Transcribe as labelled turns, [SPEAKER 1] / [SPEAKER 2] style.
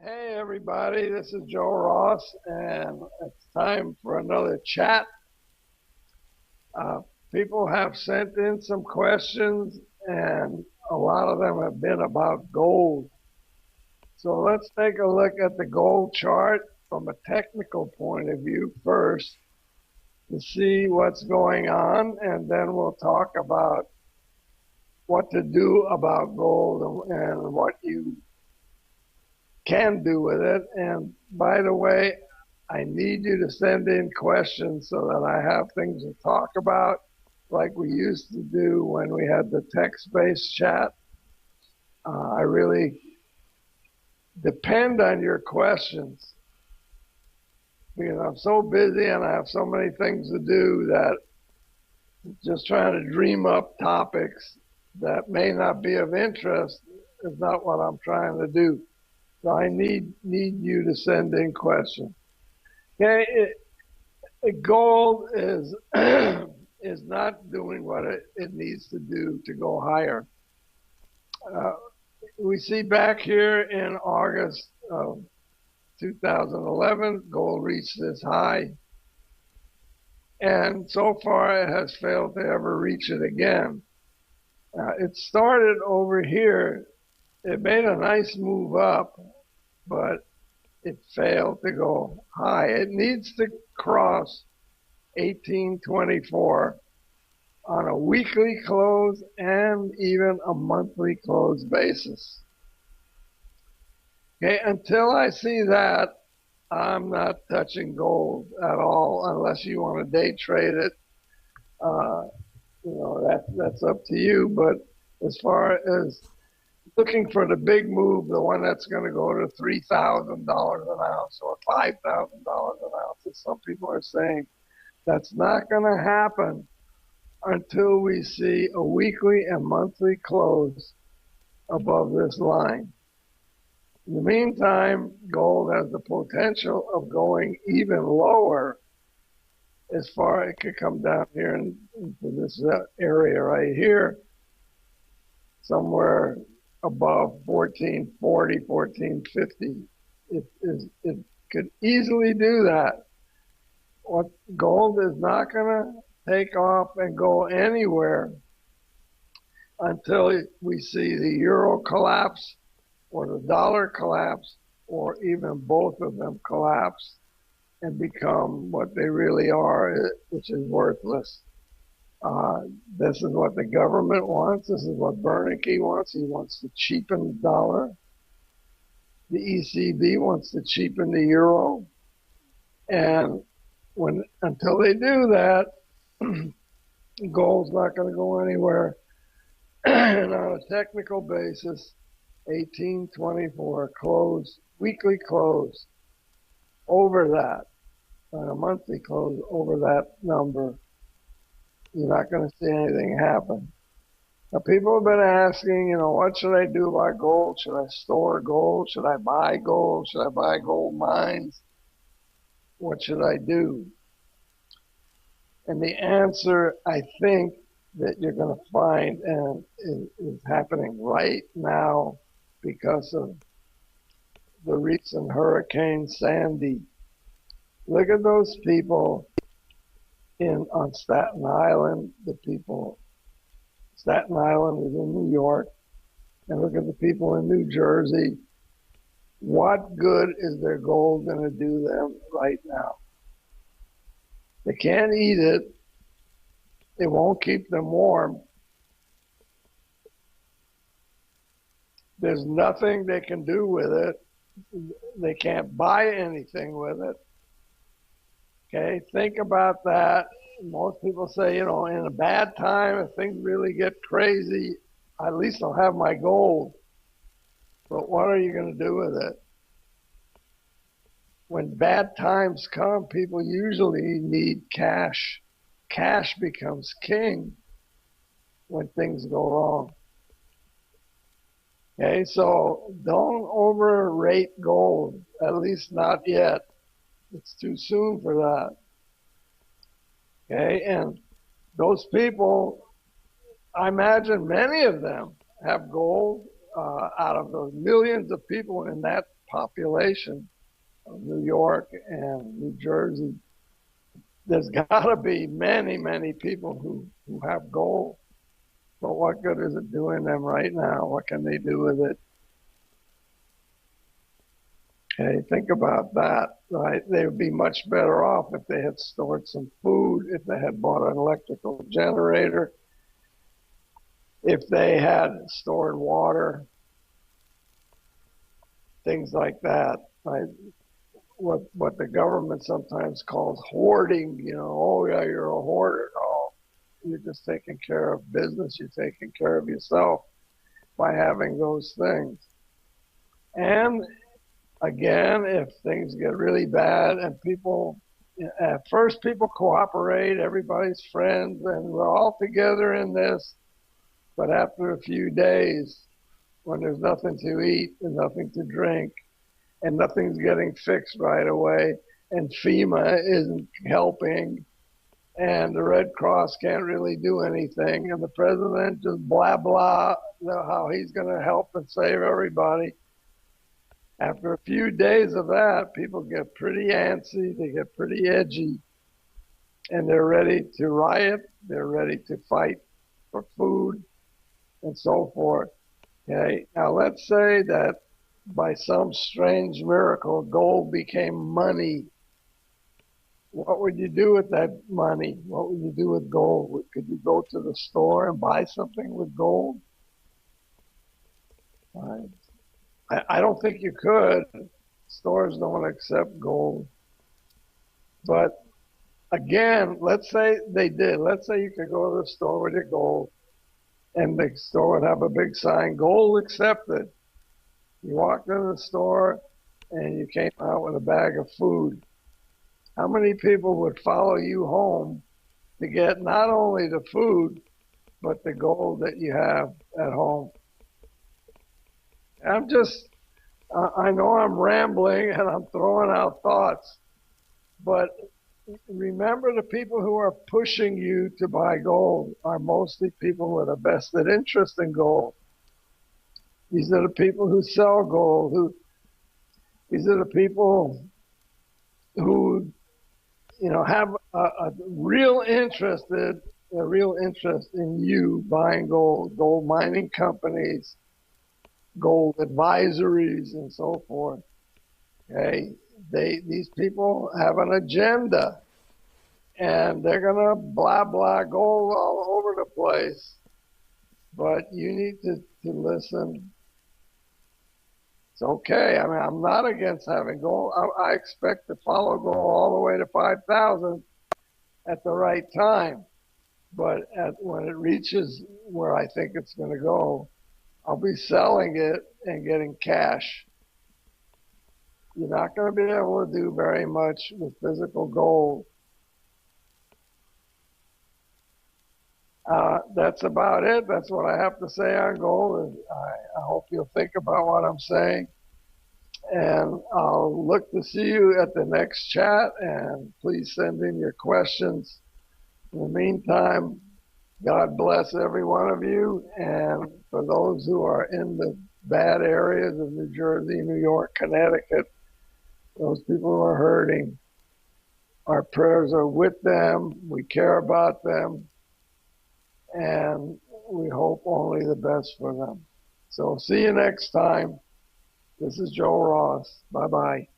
[SPEAKER 1] Hey everybody, this is Joe Ross, and it's time for another chat. Uh, People have sent in some questions, and a lot of them have been about gold. So let's take a look at the gold chart from a technical point of view first to see what's going on, and then we'll talk about what to do about gold and what you can do with it. And by the way, I need you to send in questions so that I have things to talk about, like we used to do when we had the text-based chat. I really depend on your questions because I'm so busy and I have so many things to do that just trying to dream up topics that may not be of interest is not what I'm trying to do. So I need you to send in questions. Okay, gold is is not doing what it needs to do to go higher. Uh, we see back here in August of 2011, gold reached this high, and so far it has failed to ever reach it again. It started over here. It made a nice move up, but it failed to go high. It needs to cross 1824 on a weekly close and even a monthly close basis. Okay, until I see that, I'm not touching gold at all unless you want to day trade it. Uh, that's up to you. But as far as looking for the big move, the one that's going to go to $3,000 an ounce or $5,000 an ounce, as some people are saying, that's not going to happen until we see a weekly and monthly close above this line. In the meantime, gold has the potential of going even lower as far as it could come down here into this area right here, somewhere above 1440, 1450. It could easily do that. What gold is not going to take off and go anywhere until we see the euro collapse or the dollar collapse or even both of them collapse and become what they really are, which is worthless. This is what the government wants. This is what Bernanke wants. He wants to cheapen the dollar. The ECB wants to cheapen the euro. And until they do that, gold's not going to go anywhere. And on a technical basis, 1824 close, weekly close over that, on a monthly close over that number, you're not going to see anything happen. Now, people have been asking, what should I do about gold? Should I store gold? Should I buy gold? Should I buy gold mines? What should I do? And the answer, I think, that you're going to find and is happening right now because of the recent Hurricane Sandy. Look at those people on Staten Island. Staten Island is in New York, and look at the people in New Jersey. What good is their gold going to do them right now? They can't eat it. It won't keep them warm. There's nothing they can do with it. They can't buy anything with it. Okay, think about that. Most people say, in a bad time, if things really get crazy, at least I'll have my gold. But what are you going to do with it? When bad times come, people usually need cash. Cash becomes king when things go wrong. Okay, so don't overrate gold, at least not yet. It's too soon for that. Okay, and those people, I imagine many of them have gold out of those millions of people in that population of New York and New Jersey, there's got to be many, many people who have gold. But what good is it doing them right now? What can they do with it? Okay, think about that, right? They would be much better off if they had stored some food, if they had bought an electrical generator, if they had stored water, things like that, right? What the government sometimes calls hoarding, oh yeah, you're a hoarder. No, you're just taking care of business, you're taking care of yourself by having those things. And again, if things get really bad and at first people cooperate, everybody's friends, and we're all together in this. But after a few days, when there's nothing to eat and nothing to drink, and nothing's getting fixed right away, and FEMA isn't helping, and the Red Cross can't really do anything, and the president just blah, blah, how he's going to help and save everybody. After a few days of that, people get pretty antsy, they get pretty edgy, and they're ready to riot, they're ready to fight for food, and so forth. Okay, now let's say that by some strange miracle, gold became money. What would you do with that money? What would you do with gold? Could you go to the store and buy something with gold? I don't think you could. Stores don't accept gold. But again, let's say they did. Let's say you could go to the store with your gold, and the store would have a big sign, gold accepted. You walked into the store and you came out with a bag of food. How many people would follow you home to get not only the food, but the gold that you have at home? I know I'm rambling and I'm throwing out thoughts, but remember, the people who are pushing you to buy gold are mostly people with a vested interest in gold. These are the people who sell gold. These are the people who, have a real interest in you buying gold. Gold mining companies, gold advisories, and so forth. Okay, these people have an agenda, and they're gonna blah blah gold all over the place. But you need to listen. It's okay. I mean, I'm not against having gold. I expect to follow gold all the way to 5,000 at the right time. But when it reaches where I think it's going to go, I'll be selling it and getting cash. You're not going to be able to do very much with physical gold. That's about it. That's what I have to say on gold. I hope you'll think about what I'm saying. And I'll look to see you at the next chat. And please send in your questions. In the meantime, God bless every one of you. And for those who are in the bad areas of New Jersey, New York, Connecticut, those people who are hurting, our prayers are with them. We care about them. And we hope only the best for them. So see you next time. This is Joe Ross. Bye-bye.